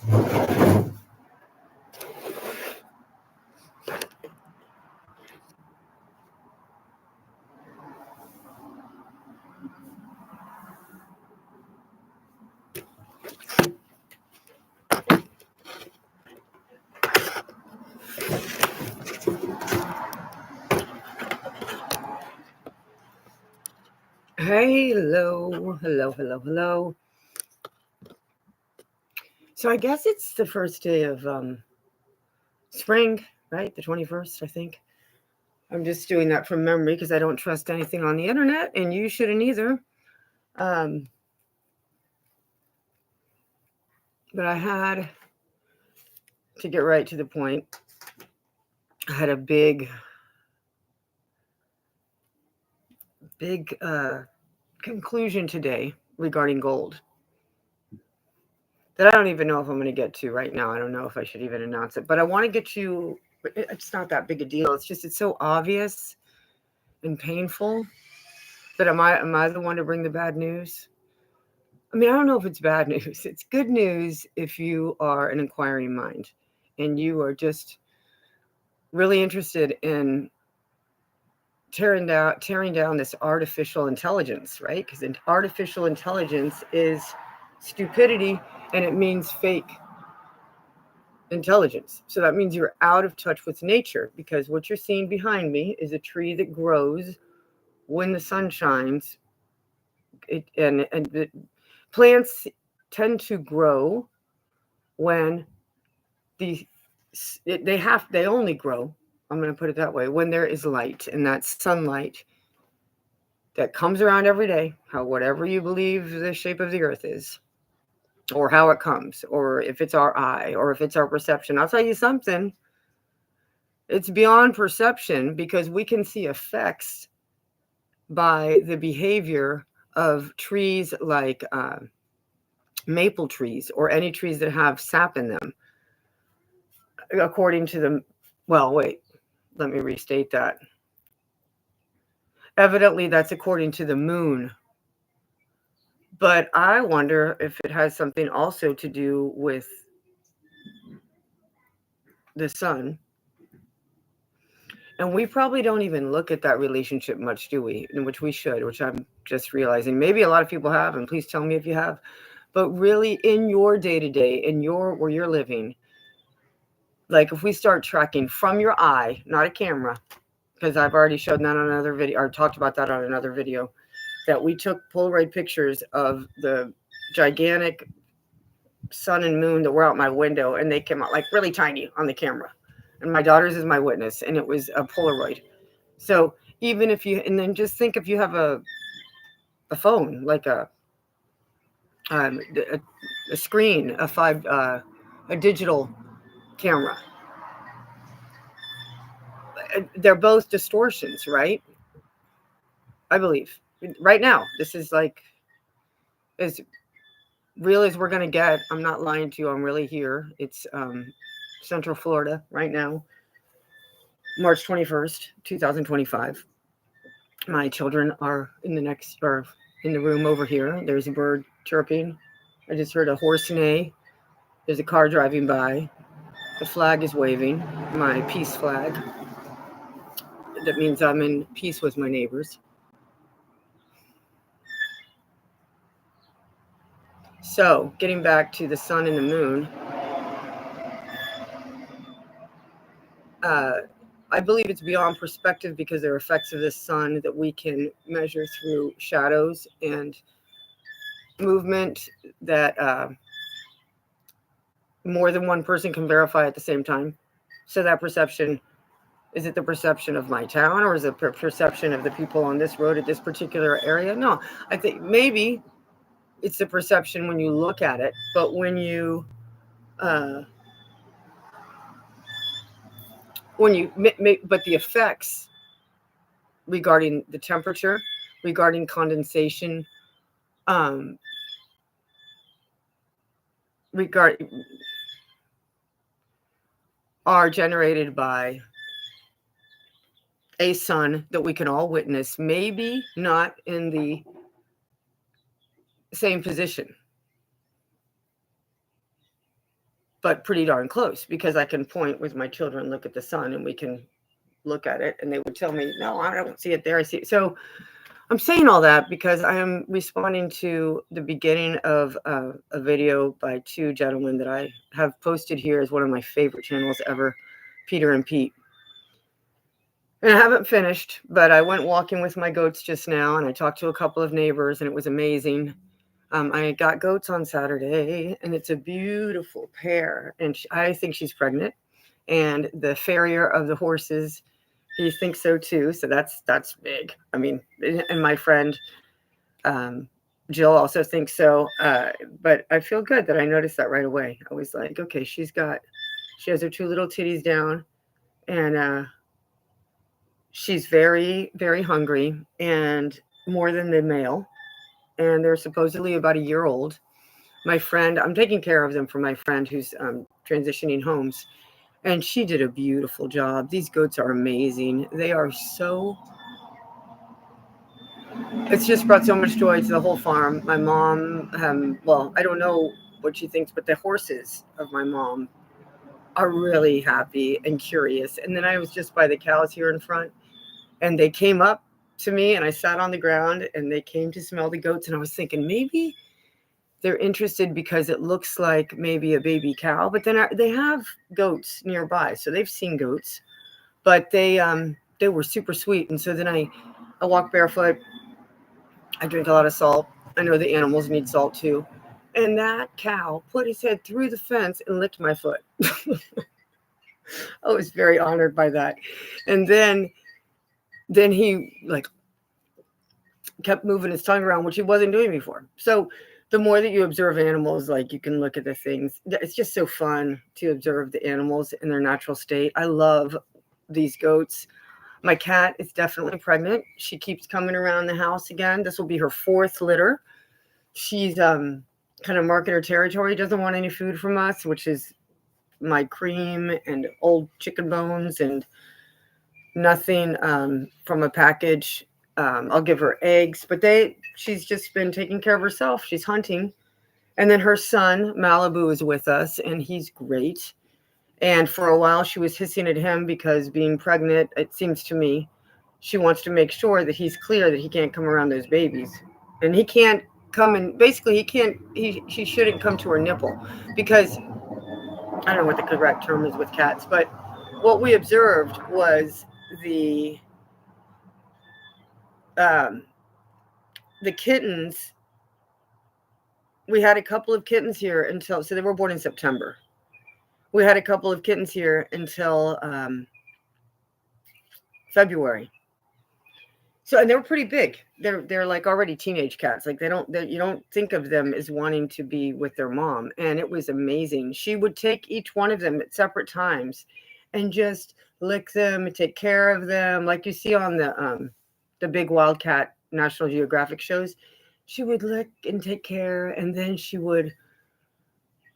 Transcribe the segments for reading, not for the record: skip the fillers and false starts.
Hello. So I guess it's the first day of spring, right? The 21st, I think. I'm just doing that from memory because I don't trust anything on the internet, and you shouldn't either. Um, but I had, to get right to the point, I had a big conclusion today regarding gold that I don't even know if I'm going to get to right now. I don't know if I should even announce it, but I want to get you. It's not that big a deal. It's so obvious and painful. But am I the one to bring the bad news? I mean, I don't know if it's bad news. It's good news if you are an inquiring mind and you are just really interested in tearing down this artificial intelligence, right? Because artificial intelligence is stupidity, and it means fake intelligence. So that means you're out of touch with nature, because what you're seeing behind me is a tree that grows when the sun shines. And the plants tend to grow when they only grow, I'm going to put it that way, when there is light, and that sunlight that comes around every day, whatever you believe the shape of the earth is, or how it comes, or if it's our eye, or if it's our perception. I'll tell you something, it's beyond perception, because we can see effects by the behavior of trees like maple trees, or any trees that have sap in them, according to the, well, wait, let me restate that. Evidently, that's according to the moon. But I wonder if it has something also to do with the sun. And we probably don't even look at that relationship much, do we? In which we should, which I'm just realizing. Maybe a lot of people have, and please tell me if you have. But really, in your day-to-day, where you're living, like if we start tracking from your eye, not a camera, because I've already showed that on another video, or talked about that on another video, that we took Polaroid pictures of the gigantic sun and moon that were out my window, and they came out like really tiny on the camera. And my daughter's is my witness, and it was a Polaroid. So even if you, and then just think if you have a phone, like a screen, a digital camera, they're both distortions, right? I believe right now, this is like as real as we're going to get. I'm not lying to you. I'm really here. It's Central Florida right now, March 21st, 2025. My children are in the room over here. There's a bird chirping. I just heard a horse neigh. There's a car driving by. The flag is waving, my peace flag. That means I'm in peace with my neighbors. So, getting back to the sun and the moon, I believe it's beyond perspective, because there are effects of the sun that we can measure through shadows and movement that more than one person can verify at the same time. So that perception, is it the perception of my town, or is it the perception of the people on this road at this particular area? No, I think maybe it's the perception when you look at it, but when you but the effects regarding the temperature, regarding condensation, are generated by a sun that we can all witness, maybe not in the same position. but pretty darn close, because I can point with my children, look at the sun, and we can look at it, and they would tell me, no, I don't see it there, I see it. So I'm saying all that because I am responding to the beginning of a video by two gentlemen that I have posted here as one of my favorite channels ever, Peter and Pete. And I haven't finished, but I went walking with my goats just now, and I talked to a couple of neighbors, and it was amazing. I got goats on Saturday, and it's a beautiful pair, and I think she's pregnant. And the farrier of the horses, he thinks so too. So that's big. I mean, and my friend Jill also thinks so. But I feel good that I noticed that right away. I was like, okay, she has her two little titties down, and she's very, very hungry, and more than the male. And they're supposedly about a year old. My friend, I'm taking care of them for my friend who's transitioning homes. And she did a beautiful job. These goats are amazing. They are so... It's just brought so much joy to the whole farm. My mom, well, I don't know what she thinks, but the horses of my mom are really happy and curious. And then I was just by the cows here in front, and they came up to me, and I sat on the ground, and they came to smell the goats. And I was thinking, maybe they're interested because it looks like maybe a baby cow, but then they have goats nearby, so they've seen goats, but they were super sweet. And so then I walk barefoot. I drink a lot of salt. I know the animals need salt too. And that cow put his head through the fence and licked my foot. I was very honored by that. And then he like kept moving his tongue around, which he wasn't doing before. So the more that you observe animals, like, you can look at the things. It's just so fun to observe the animals in their natural state. I love these goats. My cat is definitely pregnant. She keeps coming around the house again. This will be her fourth litter. She's kind of marking her territory. Doesn't want any food from us, which is my cream and old chicken bones and nothing from a package. I'll give her eggs, but she's just been taking care of herself. She's hunting. And then her son, Malibu, is with us, and he's great. And for a while, she was hissing at him because being pregnant, it seems to me, she wants to make sure that he's clear that he can't come around those babies. And he can't come and basically she shouldn't come to her nipple, because I don't know what the correct term is with cats, but what we observed was the kittens. We had a couple of kittens here so they were born in September. We had a couple of kittens here until February. So, and they were pretty big. They're like already teenage cats. Like you don't think of them as wanting to be with their mom. And it was amazing. She would take each one of them at separate times and just lick them and take care of them. Like you see on the big Wildcat National Geographic shows, she would lick and take care. And then she would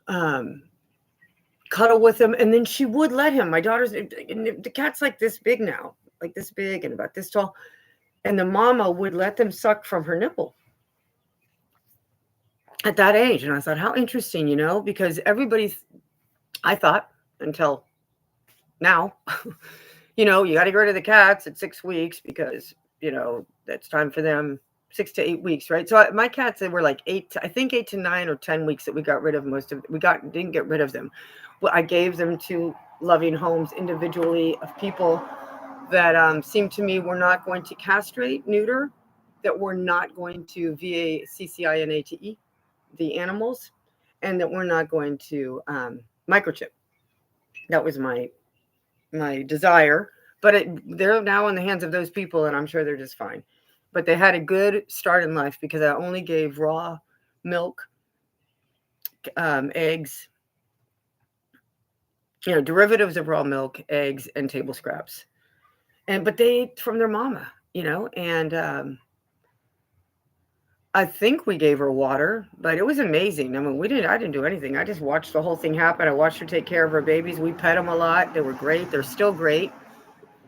cuddle with him. And then she would let him. My the cat's like this big now, like this big and about this tall. And the mama would let them suck from her nipple at that age. And I thought, how interesting, because I thought until now, you got to get rid of the cats at 6 weeks because, that's time for them, 6 to 8 weeks, right? So my cats, they were like 8 to 9 or 10 weeks that we got rid of didn't get rid of them. Well, I gave them to loving homes individually of people that seemed to me were not going to castrate, neuter, that were not going to VACCINATE the animals, and that we're not going to microchip. That was my desire, but they're now in the hands of those people, and I'm sure they're just fine. But they had a good start in life because I only gave raw milk, eggs, derivatives of raw milk, eggs, and table scraps. But they ate from their mama, and I think we gave her water, but it was amazing. I mean, I didn't do anything. I just watched the whole thing happen. I watched her take care of her babies. We pet them a lot. They were great. They're still great.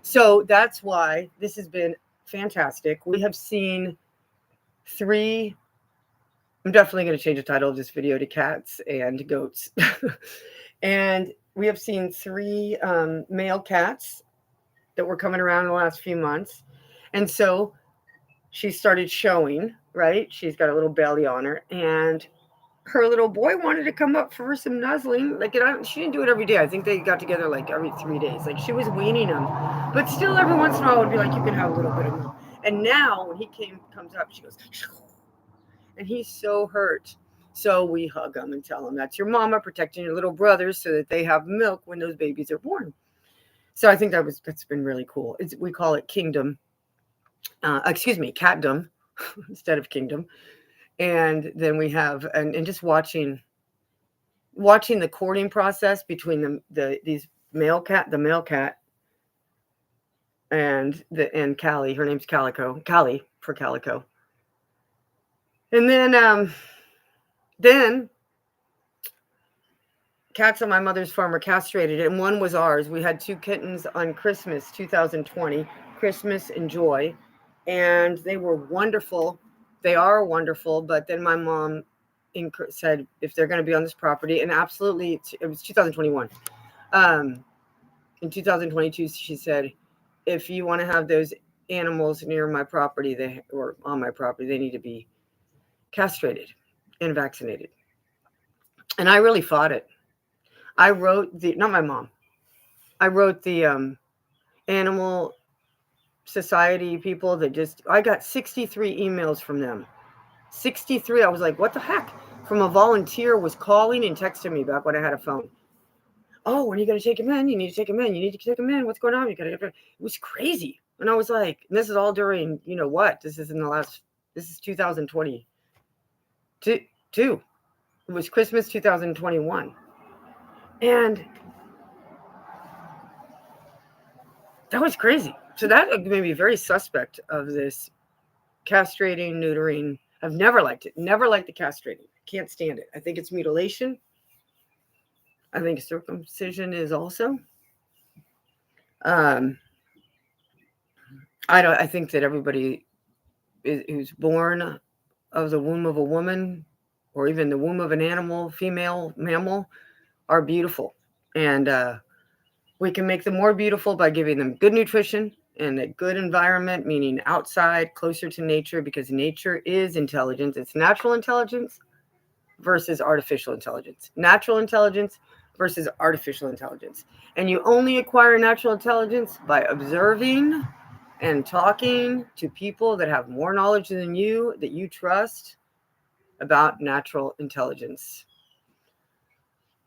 So that's why this has been fantastic. We have seen 3 I'm definitely going to change the title of this video to cats and goats. And we have seen 3 male cats that were coming around in the last few months. And so she started showing, right? She's got a little belly on her, and her little boy wanted to come up for some nuzzling. Like, she didn't do it every day. I think they got together like every 3 days. Like, she was weaning him, but still every once in a while would be like, you can have a little bit of milk. And now when he comes up, she goes, and he's so hurt. So we hug him and tell him that's your mama protecting your little brothers so that they have milk when those babies are born. So I think that's been really cool. We call it kingdom. Catdom instead of kingdom. And then we have and just watching the courting process between the male cat and Callie. Her name's Callie for Calico. And then cats on my mother's farm were castrated, and one was ours. We had 2 kittens on Christmas 2020, Christmas and Joy, and they were wonderful. They are wonderful, but then my mom said if they're going to be on this property, and absolutely, it was 2021. In 2022, she said, if you want to have those animals near my property, or on my property, they need to be castrated and vaccinated. And I really fought it. I wrote not my mom. I wrote the animal society people I got 63 emails from them. 63. I was like, what the heck? From a volunteer was calling and texting me back when I had a phone. Oh, when are you going to take him in? You need to take him in. You need to take him in. What's going on? It was crazy. And I was like, and this is all during, what? This is 2022. It was Christmas 2021. And that was crazy. So that made me very suspect of this castrating, neutering. I've never liked it. Never liked the castrating. Can't stand it. I think it's mutilation. I think circumcision is also. I think that everybody who's born of the womb of a woman, or even the womb of an animal, female mammal, are beautiful. And we can make them more beautiful by giving them good nutrition and a good environment, meaning outside, closer to nature, because nature is intelligence. It's natural intelligence versus artificial intelligence. Natural intelligence versus artificial intelligence. And you only acquire natural intelligence by observing and talking to people that have more knowledge than you, that you trust, about natural intelligence.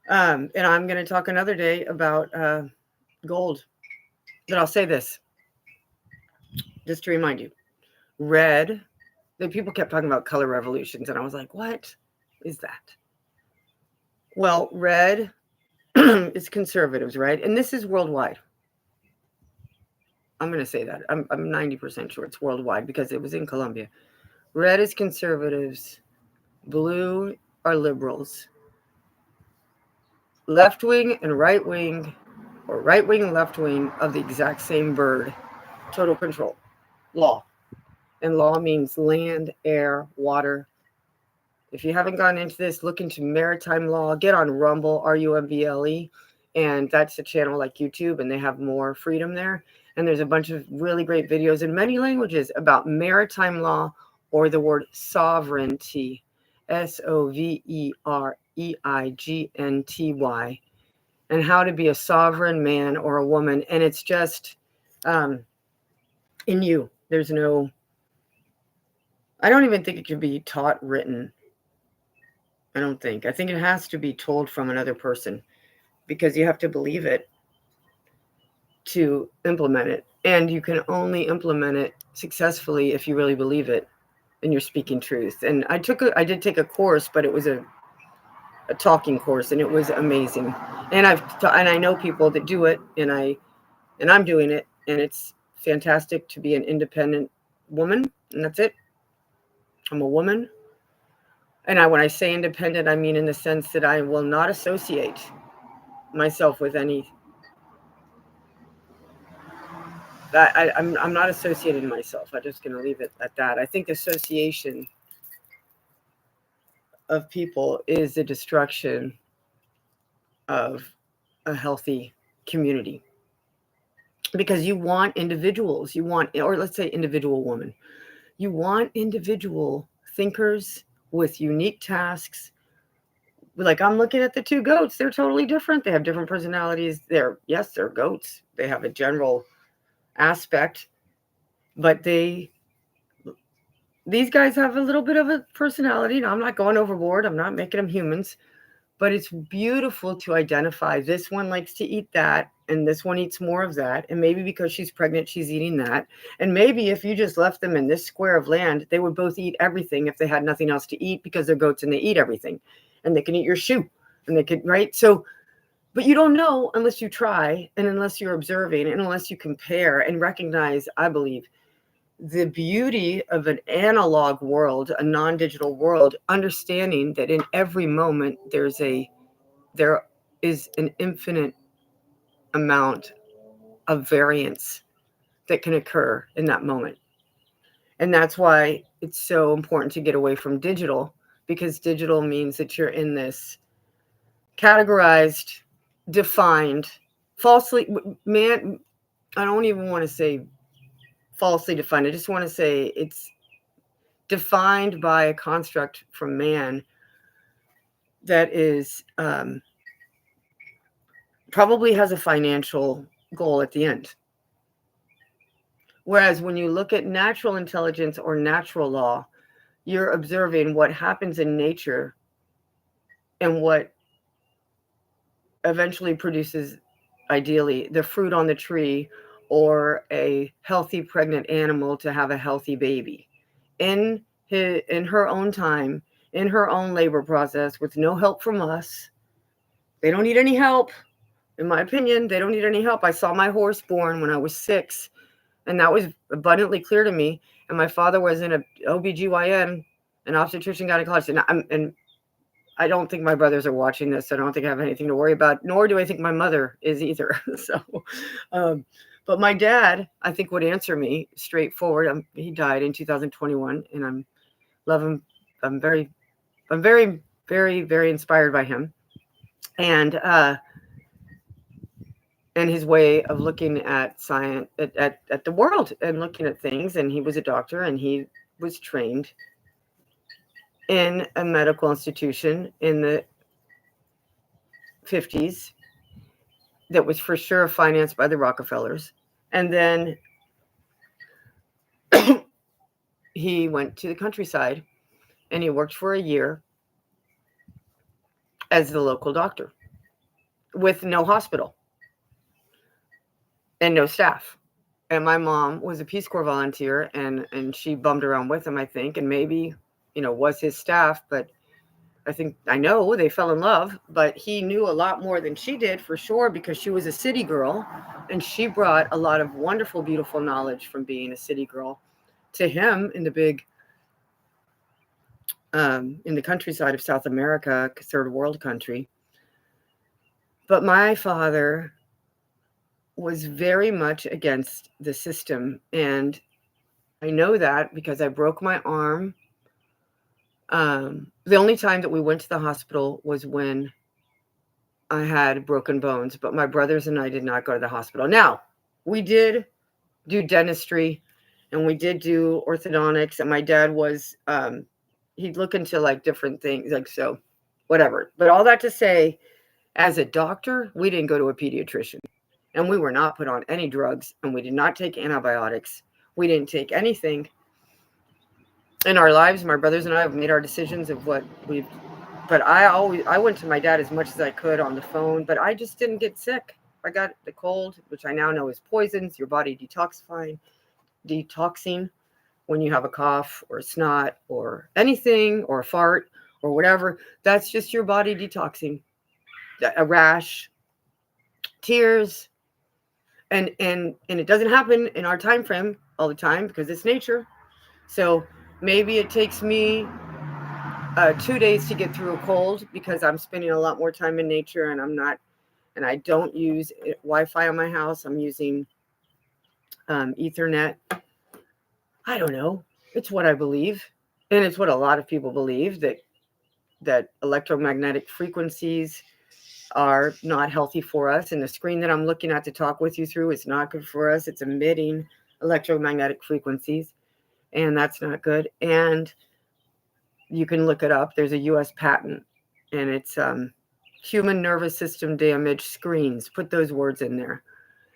And I'm going to talk another day about gold. But I'll say this, just to remind you. Red, the people kept talking about color revolutions, and I was like, what is that? Well, red is conservatives, right? And this is worldwide. I'm going to say that. I'm 90% sure it's worldwide because it was in Colombia. Red is conservatives. Blue are liberals. Left wing and right wing, or right wing and left wing of the exact same bird. Total control. Law. And law means land, air, water. If you haven't gone into this, look into maritime law. Get on Rumble, RUMBLE. And that's a channel like YouTube, and they have more freedom there. And there's a bunch of really great videos in many languages about maritime law, or the word sovereignty. SOVEREIGNTY. And how to be a sovereign man or a woman. And it's just in you. There's no, I don't even think it can be taught written. I don't think. I think it has to be told from another person, because you have to believe it to implement it. And you can only implement it successfully if you really believe it and you're speaking truth. And I did take a course, but it was a talking course, and it was amazing. And I know people that do it, and I'm doing it, and it's fantastic to be an independent woman, and that's it. I'm a woman. And when I say independent, I mean in the sense that I will not associate myself with any. I'm not associating myself. I'm just going to leave it at that. I think association of people is the destruction of a healthy community. Because you want individuals, or let's say individual woman, you want individual thinkers with unique tasks. Like, I'm looking at the two goats, they're totally different. They have different personalities. They're goats. They have a general aspect, but these guys have a little bit of a personality. Now, I'm not going overboard. I'm not making them humans, but it's beautiful to identify this one likes to eat that, and this one eats more of that. And maybe because she's pregnant, she's eating that. And maybe if you just left them in this square of land, they would both eat everything if they had nothing else to eat, because they're goats and they eat everything. And they can eat your shoe, and they could, right? So, but you don't know unless you try, and unless you're observing, and unless you compare and recognize, I believe, the beauty of an analog world, a non-digital world, understanding that in every moment there is an infinite amount of variance that can occur in that moment. And that's why it's so important to get away from digital, because digital means that you're in this categorized, defined, falsely, man, I don't even want to say falsely defined. I just want to say it's defined by a construct from man that is probably has a financial goal at the end. Whereas when you look at natural intelligence or natural law, you're observing what happens in nature and what eventually produces, ideally, the fruit on the tree, or a healthy pregnant animal to have a healthy baby in her own time, in her own labor process, with no help from us. They don't need any help. In my opinion, they don't need any help. I saw my horse born when I was 6, and that was abundantly clear to me. And my father was in a OBGYN, an obstetrician gynecologist, and I don't think my brothers are watching this, so I don't think I have anything to worry about, nor do I think my mother is either. But my dad, I think, would answer me straightforward. He died in 2021, and I love him. I'm very, very, very inspired by him, and his way of looking at science, at the world, and looking at things. And he was a doctor, and he was trained in a medical institution in the 50s that was for sure financed by the Rockefellers. And then he went to the countryside, and he worked for a year as the local doctor with no hospital and no staff. And my mom was a Peace Corps volunteer, and she bummed around with him, I think, and maybe, was his staff. But I know they fell in love, but he knew a lot more than she did, for sure, because she was a city girl, and she brought a lot of wonderful, beautiful knowledge from being a city girl to him in the big, in the countryside of South America, third world country. But my father was very much against the system, and I know that because I broke my arm. The only time that we went to the hospital was when I had broken bones, but my brothers and I did not go to the hospital. Now, we did do dentistry, and we did do orthodontics, and my dad was, he'd look into like different things, like, so whatever. But all that to say, as a doctor, we didn't go to a pediatrician, and we were not put on any drugs, and we did not take antibiotics. We didn't take anything in our lives. My brothers and I have made our decisions of what we've, but I went to my dad as much as I could on the phone, but I just didn't get sick. I got the cold, which I now know is poisons, your body detoxing when you have a cough or a snot or anything, or a fart or whatever. That's just your body detoxing. A rash, tears, and it doesn't happen in our time frame all the time because it's nature. So maybe it takes me 2 days to get through a cold because I'm spending a lot more time in nature, and I don't use Wi-Fi on my house. I'm using Ethernet. I don't know. It's what I believe, and it's what a lot of people believe, that that electromagnetic frequencies are not healthy for us. And the screen that I'm looking at to talk with you through is not good for us. It's emitting electromagnetic frequencies, and that's not good. And you can look it up. There's a US patent, and it's human nervous system damage screens. Put those words in there,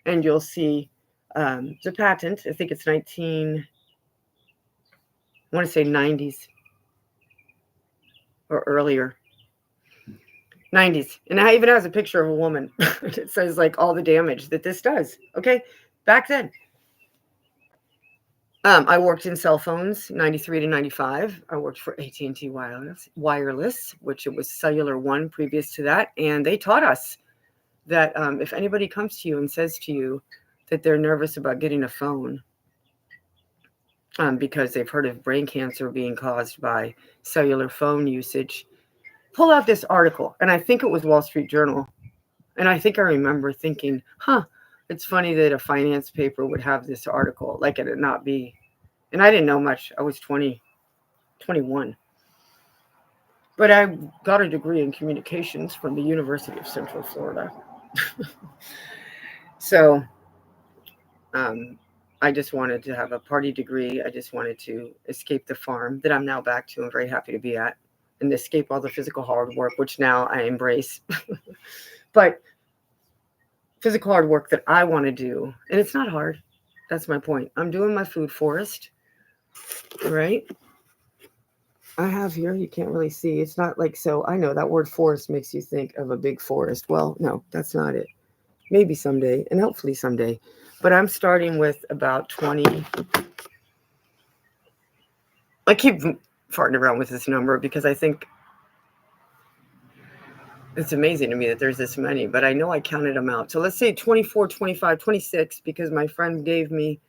and you'll see the patent. I think it's 19, I want to say 90s or earlier. 90s. And it even has a picture of a woman. It says like all the damage that this does. Okay. Back then. I worked in cell phones, 93 to 95. I worked for AT&T Wireless, which it was Cellular One previous to that. And they taught us that if anybody comes to you and says to you that they're nervous about getting a phone because they've heard of brain cancer being caused by cellular phone usage, pull out this article. And I think it was Wall Street Journal. And I think I remember thinking, it's funny that a finance paper would have this article, like it not be. And I didn't know much. I was 20, 21. But I got a degree in communications from the University of Central Florida. So I just wanted to have a party degree. I just wanted to escape the farm that I'm now back to. I'm very happy to be at, and escape all the physical hard work, which now I embrace. But physical hard work that I want to do, and it's not hard. That's my point. I'm doing my food forest, right? I have here, you can't really see. It's not like, so I know that word forest makes you think of a big forest. Well, no, that's not it. Maybe someday, and hopefully someday. But I'm starting with about 20. I keep farting around with this number because I think it's amazing to me that there's this many, but I know I counted them out. So let's say 24, 25, 26, because my friend gave me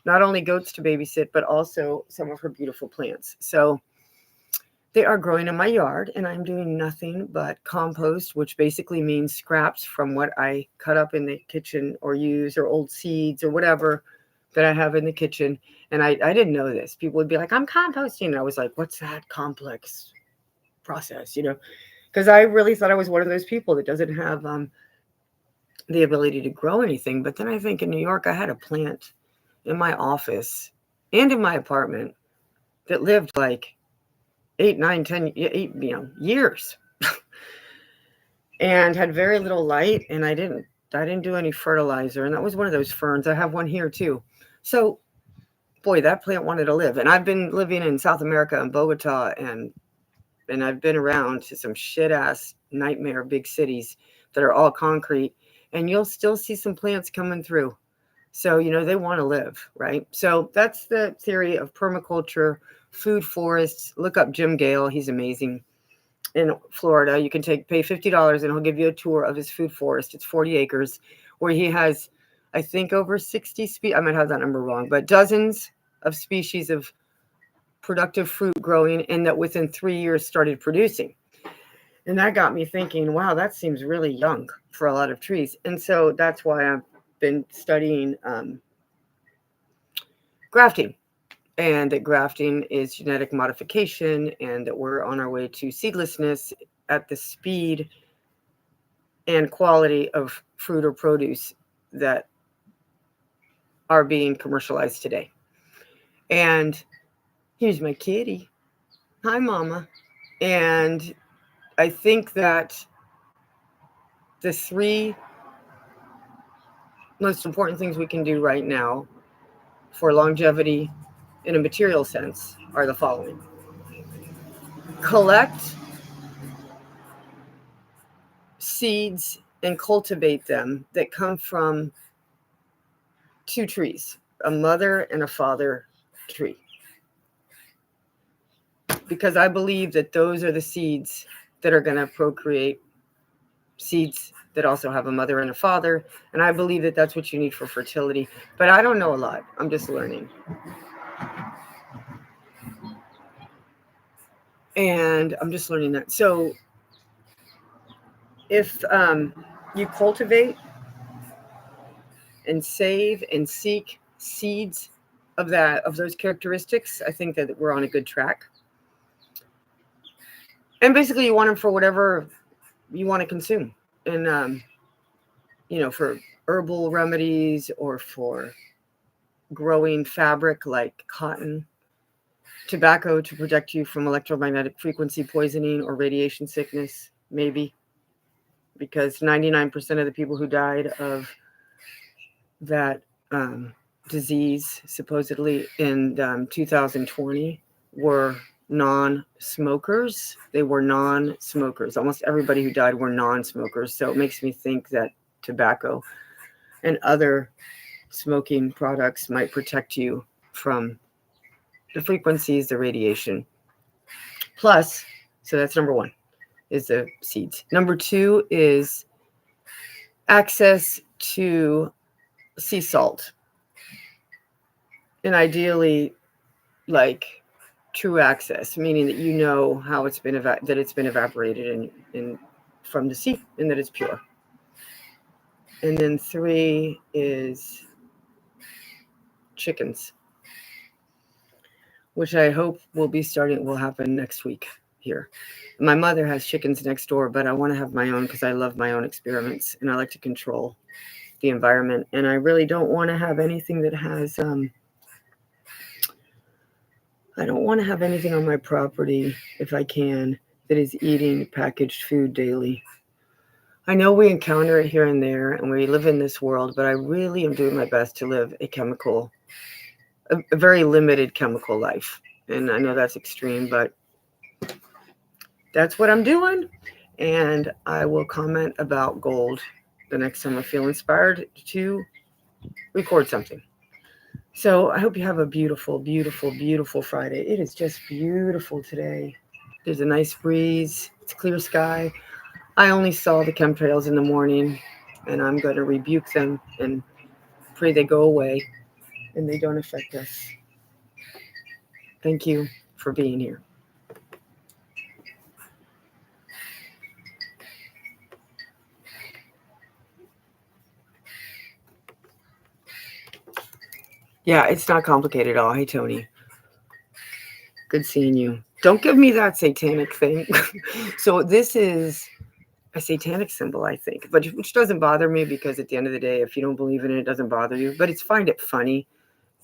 not only goats to babysit, but also some of her beautiful plants. So they are growing in my yard, and I'm doing nothing but compost, which basically means scraps from what I cut up in the kitchen or use, or old seeds or whatever that I have in the kitchen. And I didn't know this. People would be like, I'm composting. And I was like, what's that complex process, Because I really thought I was one of those people that doesn't have the ability to grow anything. But then I think in New York, I had a plant in my office and in my apartment that lived like 8, 9, 10, 8, years, and had very little light. And I didn't do any fertilizer. And that was one of those ferns. I have one here too. So, boy, that plant wanted to live. And I've been living in South America and Bogota, and I've been around to some shit ass nightmare big cities that are all concrete, and you'll still see some plants coming through. So, they want to live, right? So that's the theory of permaculture, food forests. Look up Jim Gale. He's amazing. In Florida, you can pay $50 and he'll give you a tour of his food forest. It's 40 acres where he has, I think, over 60 species. I might have that number wrong, but dozens of species of productive fruit growing, and that within 3 years started producing. And that got me thinking, wow, that seems really young for a lot of trees. And so that's why I've been studying grafting, and that grafting is genetic modification, and that we're on our way to seedlessness at the speed and quality of fruit or produce that are being commercialized today. And here's my kitty. Hi, Mama. And I think that the 3 most important things we can do right now for longevity in a material sense are the following. Collect seeds and cultivate them that come from 2 trees, a mother and a father tree. Because I believe that those are the seeds that are going to procreate seeds that also have a mother and a father. And I believe that that's what you need for fertility. But I don't know a lot. I'm just learning. And I'm just learning that. So if you cultivate and save and seek seeds of those characteristics, I think that we're on a good track. And basically you want them for whatever you want to consume. And, for herbal remedies or for growing fabric like cotton, tobacco to protect you from electromagnetic frequency poisoning or radiation sickness, maybe, because 99% of the people who died of that disease, supposedly in 2020, were non-smokers. They were non-smokers. Almost everybody who died were non-smokers. So it makes me think that tobacco and other smoking products might protect you from the frequencies, the radiation. Plus, so that's number one, is the seeds. Number two is access to sea salt. And ideally, like true access, meaning that you know how it's been that it's been evaporated in from the sea and that it's pure. And then three is chickens, which I hope will happen next week here. My mother has chickens next door, but I want to have my own because I love my own experiments and I like to control the environment. And I really don't want to have anything that has, I don't want to have anything on my property, if I can, that is eating packaged food daily. I know we encounter it here and there and we live in this world, but I really am doing my best to live a very limited chemical life. And I know that's extreme, but that's what I'm doing. And I will comment about gold the next time I feel inspired to record something. So I hope you have a beautiful, beautiful, beautiful Friday. It is just beautiful today. There's a nice breeze. It's clear sky. I only saw the chemtrails in the morning, and I'm going to rebuke them and pray they go away and they don't affect us. Thank you for being here. Yeah, it's not complicated at all. Hey, Tony. Good seeing you. Don't give me that satanic thing. So this is a satanic symbol, I think, but which doesn't bother me because at the end of the day, if you don't believe in it, it doesn't bother you. But it's find it funny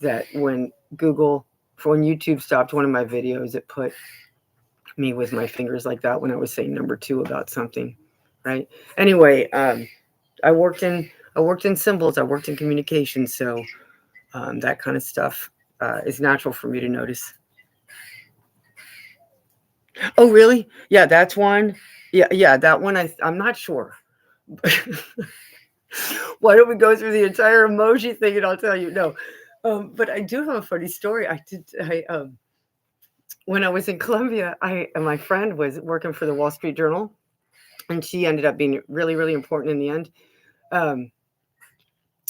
that when YouTube stopped one of my videos, it put me with my fingers like that when I was saying number 2 about something, right? Anyway, I worked in symbols. I worked in communication, so that kind of stuff is natural for me to notice. Oh, really? Yeah, that's one. Yeah, that one. I'm not sure. Why don't we go through the entire emoji thing and I'll tell you? No, but I do have a funny story. When I was in Colombia, my friend was working for the Wall Street Journal, and she ended up being really, really important in the end.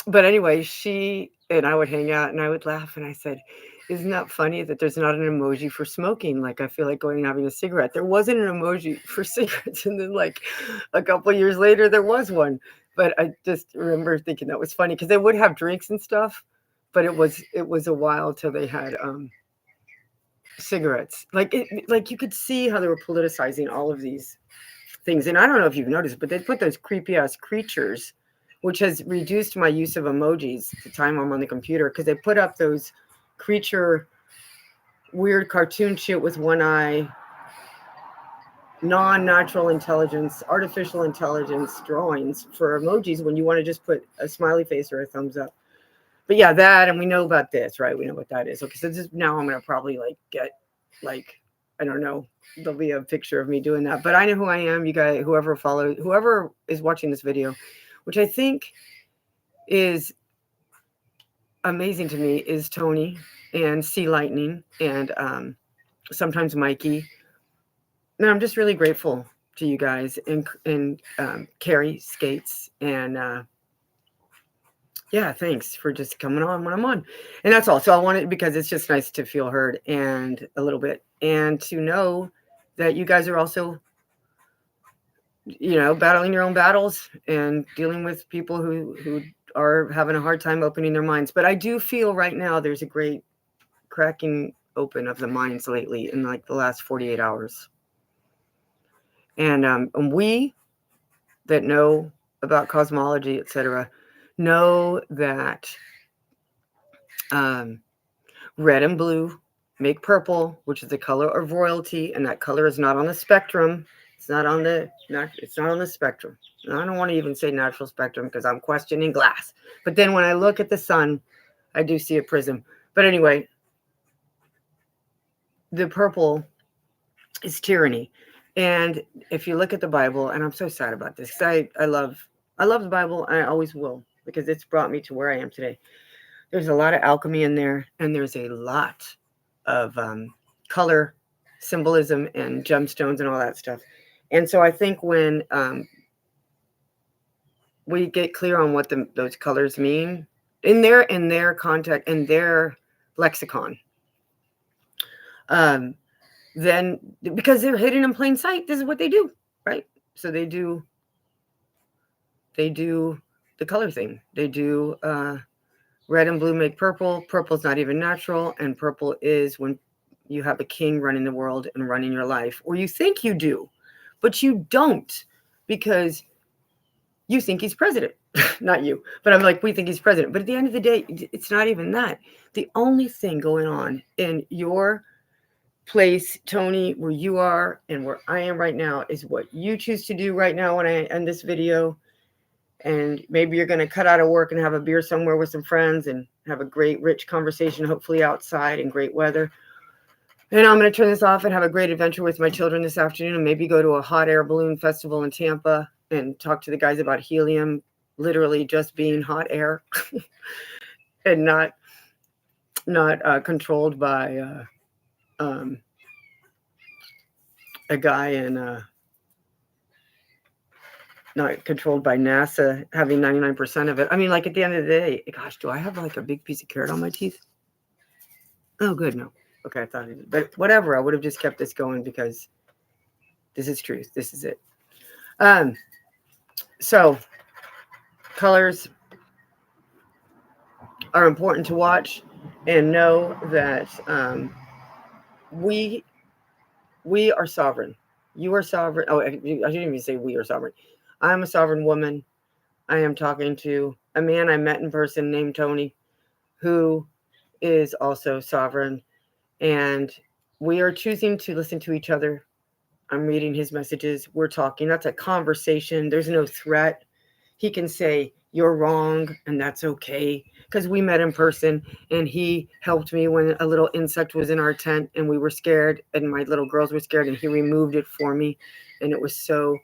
But anyway, she and I would hang out and I would laugh, and I said, isn't that funny that there's not an emoji for smoking? Like, I feel like going and having a cigarette. There wasn't an emoji for cigarettes. And then like a couple of years later, there was one. But I just remember thinking that was funny because they would have drinks and stuff, but it was a while till they had cigarettes. Like you could see how they were politicizing all of these things. And I don't know if you've noticed, but they put those creepy ass creatures, which has reduced my use of emojis the time I'm on the computer, because they put up those creature weird cartoon shit with one eye, non-natural intelligence, artificial intelligence drawings for emojis when you want to just put a smiley face or a thumbs up. But yeah, that, and we know about this, right? We know what that is. Okay, so this, now I'm gonna probably get I don't know, there'll be a picture of me doing that, but I know who I am. You guys, whoever is watching this video, which I think is amazing to me, is Tony and Sea Lightning and sometimes Mikey. And I'm just really grateful to you guys and Carrie Skates and yeah, thanks for just coming on when I'm on. And that's all. So I wanted, because it's just nice to feel heard and a little bit, and to know that you guys are also, battling your own battles and dealing with people who are having a hard time opening their minds. But I do feel right now there's a great cracking open of the minds lately in like the last 48 hours. And we that know about cosmology, etc., know that red and blue make purple, which is the color of royalty, and that color is not on the spectrum. It's not on the spectrum. I don't want to even say natural spectrum because I'm questioning glass. But then when I look at the sun, I do see a prism. But anyway, the purple is tyranny. And if you look at the Bible, and I'm so sad about this, I love the Bible, and I always will, because it's brought me to where I am today. There's a lot of alchemy in there, and there's a lot of color symbolism and gemstones and all that stuff. And so I think when we get clear on what those colors mean in their context, in their lexicon, then, because they're hidden in plain sight, this is what they do, right? So they do the color thing. They do red and blue make purple. Purple's not even natural, and purple is when you have a king running the world and running your life, or you think you do, but you don't, because you think he's president. Not you, but I'm like, we think he's president. But at the end of the day, it's not even that. The only thing going on in your place, Tony, where you are and where I am right now, is what you choose to do right now when I end this video. And maybe you're going to cut out of work and have a beer somewhere with some friends and have a great, rich conversation, hopefully outside in great weather. And I'm going to turn this off and have a great adventure with my children this afternoon, and maybe go to a hot air balloon festival in Tampa and talk to the guys about helium literally just being hot air and not controlled by a guy in not controlled by NASA having 99% of it. I mean, like, at the end of the day, gosh, do I have like a big piece of carrot on my teeth? Oh, good. No. Okay, I thought I did. But whatever, I would have just kept this going because this is truth. This is it. So colors are important to watch, and know that we are sovereign. You are sovereign. Oh, I didn't even say we are sovereign. I'm a sovereign woman. I am talking to a man I met in person named Tony, who is also sovereign, and we are choosing to listen to each other. I'm reading his messages. We're talking. That's a conversation. There's no threat. He can say, you're wrong, and that's okay, because we met in person, and he helped me when a little insect was in our tent, and we were scared, and my little girls were scared, and he removed it for me, and it was so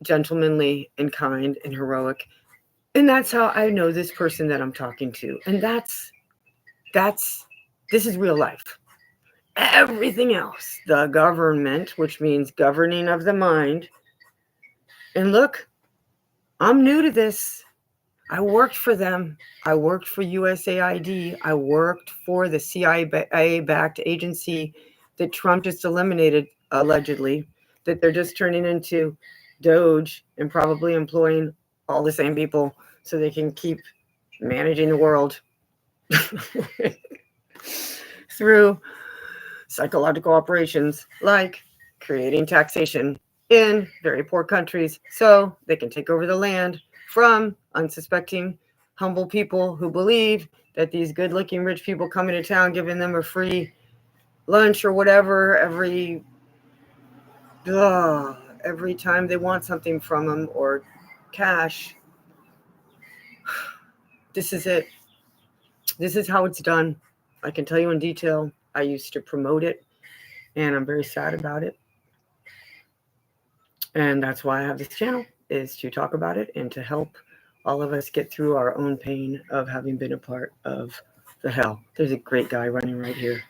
gentlemanly and kind and heroic. And that's how I know this person that I'm talking to. And this is real life. Everything else, the government, which means governing of the mind. And look, I'm new to this. I worked for them. I worked for USAID. I worked for the CIA-backed agency that Trump just eliminated, allegedly, that they're just turning into Doge and probably employing all the same people so they can keep managing the world through psychological operations like creating taxation in very poor countries so they can take over the land from unsuspecting, humble people who believe that these good-looking rich people coming to town, giving them a free lunch or whatever every time they want something from them, or cash. This is it. This is how it's done. I can tell you in detail. I used to promote it, and I'm very sad about it. And that's why I have this channel, is to talk about it and to help all of us get through our own pain of having been a part of the hell. There's a great guy running right here.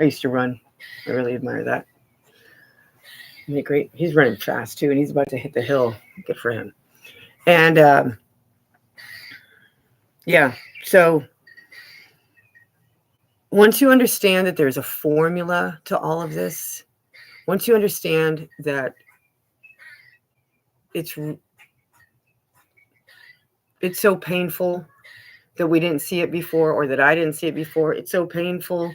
I used to run. I really admire that. Great. He's running fast too, and he's about to hit the hill. Good for him. And yeah, so once you understand that there's a formula to all of this, once you understand that it's so painful that we didn't see it before, or that I didn't see it before, it's so painful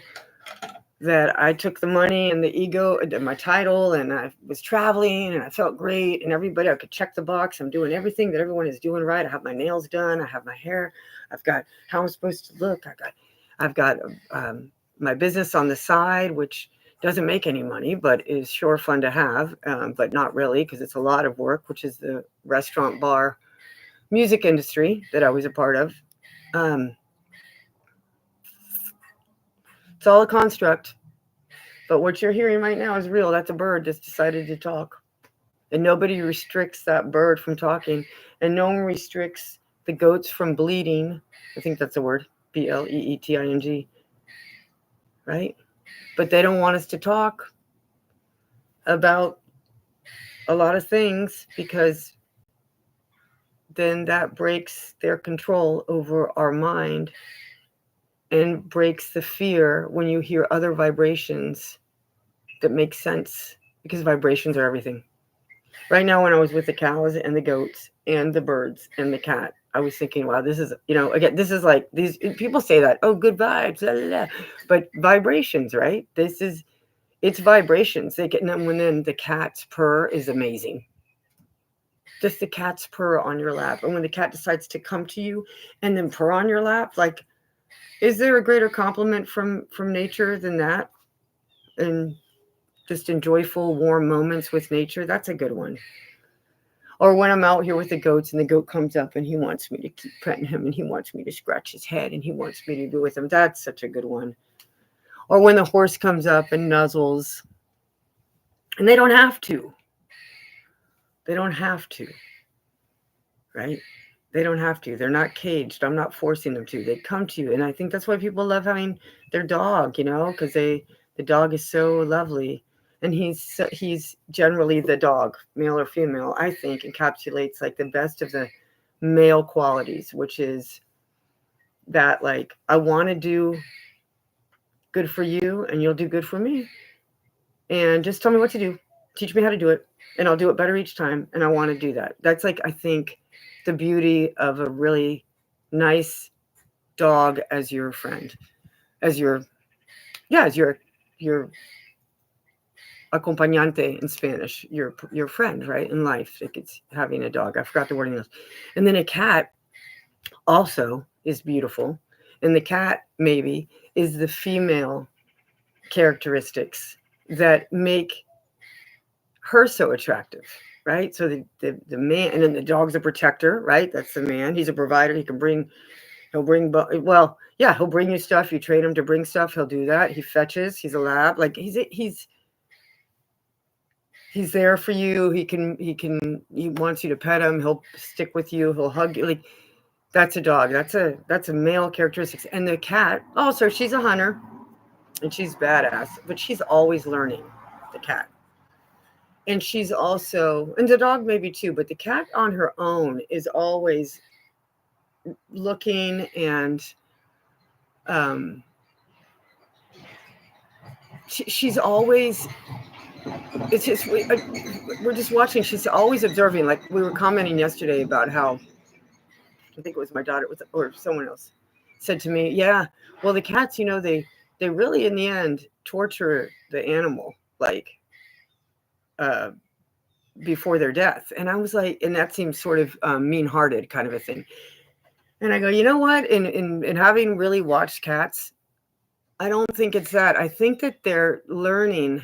that I took the money and the ego and my title, and I was traveling and I felt great, and everybody, I could check the box. I'm doing everything that everyone is doing right. I have my nails done. I have my hair. I've got how I'm supposed to look. I've got my business on the side, which doesn't make any money, but is sure fun to have, but not really, because it's a lot of work, which is the restaurant, bar, music industry that I was a part of. It's all a construct. But what you're hearing right now is real. That's a bird that's decided to talk. And nobody restricts that bird from talking. And no one restricts the goats from bleeding. I think that's a word. Bleeting. Right? But they don't want us to talk about a lot of things, because then that breaks their control over our mind and breaks the fear when you hear other vibrations that make sense, because vibrations are everything. Right now, when I was with the cows and the goats and the birds and the cat, I was thinking, wow, this is, again, this is like these people say that, oh, good vibes, blah, blah, blah. But vibrations, right? It's vibrations. They get, and when then the cat's purr is amazing. Just the cat's purr on your lap. And when the cat decides to come to you and then purr on your lap, like, is there a greater compliment from nature than that? And just in joyful, warm moments with nature, that's a good one. Or when I'm out here with the goats and the goat comes up and he wants me to keep petting him and he wants me to scratch his head and he wants me to be with him. That's such a good one. Or when the horse comes up and nuzzles, and they don't have to. They don't have to, right? They don't have to. They're not caged. I'm not forcing them to. They come to you. And I think that's why people love having their dog, because the dog is so lovely. And he's generally the dog, male or female, I think encapsulates like the best of the male qualities, which is that, like, I want to do good for you and you'll do good for me. And just tell me what to do. Teach me how to do it. And I'll do it better each time. And I want to do that. That's like, I think, the beauty of a really nice dog as your friend, as your acompañante in Spanish, your friend, right, in life. Like, it's having a dog. I forgot the wording else. And then a cat also is beautiful. And the cat maybe is the female characteristics that make her so attractive, right? So the man, and then the dog's a protector, right? That's the man. He's a provider. He'll bring you stuff. You train him to bring stuff. He'll do that. He fetches. He's a lab. Like, he's there for you. He wants you to pet him. He'll stick with you. He'll hug you. Like, that's a dog. That's a male characteristics. And the cat also, she's a hunter and she's badass, but she's always learning, the cat. And she's also, and the dog maybe too, but the cat on her own is always looking, and she's always, it's just, we're just watching. She's always observing. Like, we were commenting yesterday about how, I think it was my daughter or someone else said to me, yeah, well, the cats, they really in the end torture the animal, like, before their death. And I was like, and that seems sort of mean-hearted kind of a thing. And I go, you know what? In having really watched cats, I don't think it's that. I think that they're learning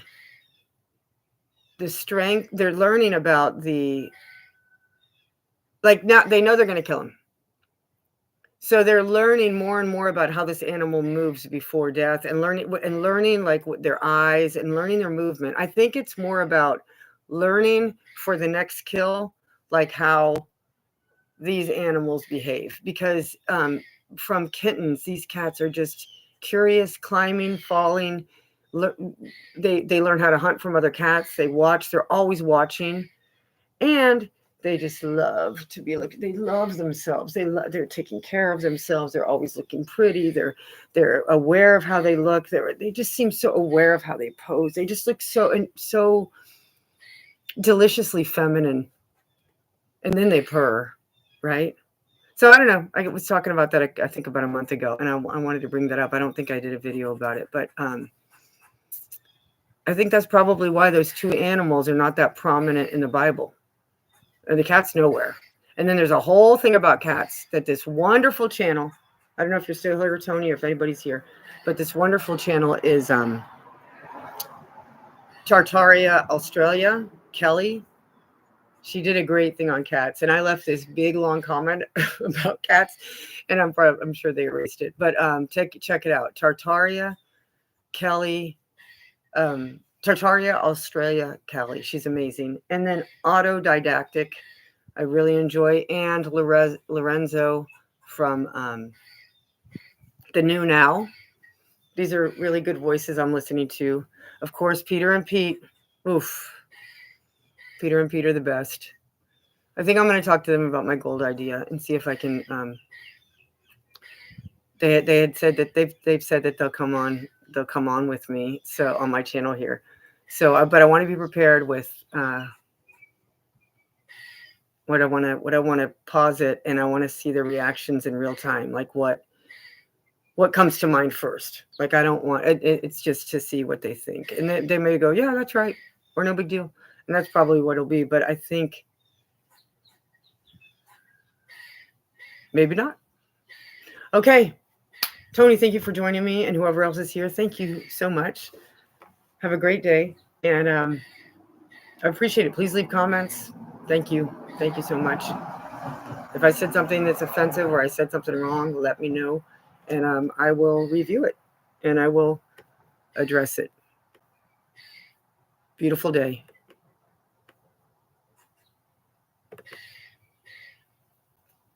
the strength. They're learning about the, like, now they know they're going to kill him. So they're learning more and more about how this animal moves before death, and learning like their eyes and learning their movement. I think it's more about learning for the next kill, like how these animals behave, because from kittens, these cats are just curious, climbing, falling. They learn how to hunt from other cats. They watch. They're always watching, and they just love to be like, they love themselves. They're taking care of themselves. They're always looking pretty. They're aware of how they look. They just seem so aware of how they pose. They just look so deliciously feminine. And then they purr, right? So I don't know. I was talking about that, I think, about a month ago, and I wanted to bring that up. I don't think I did a video about it, but I think that's probably why those two animals are not that prominent in the Bible. And the cat's nowhere. And then there's a whole thing about cats that this wonderful channel, I don't know if you're still here, Tony, or if anybody's here, but this wonderful channel is Tartaria Australia, Kelly. She did a great thing on cats, and I left this big long comment about cats, and I'm sure they erased it, but check it out. Tartaria Kelly, Tartaria Australia Kelly. She's amazing. And then Autodidactic, I really enjoy, and Lorenzo from The New Now. These are really good voices I'm listening to. Of course, Peter and Pete. Oof. Peter and Pete are the best. I think I'm going to talk to them about my gold idea and see if I can. They had said that they've said that they'll come on with me, so on my channel here. So, but I want to be prepared with what I want to posit, and I want to see the reactions in real time, like what comes to mind first. Like I don't want it's just to see what they think, and they may go, yeah, that's right, or no big deal, and that's probably what it'll be. But I think maybe not. Okay, Tony, thank you for joining me, and whoever else is here, thank you so much. Have a great day, and I appreciate it. Please leave comments. Thank you so much. If I said something that's offensive or I said something wrong, let me know, and I will review it, and I will address it. Beautiful day.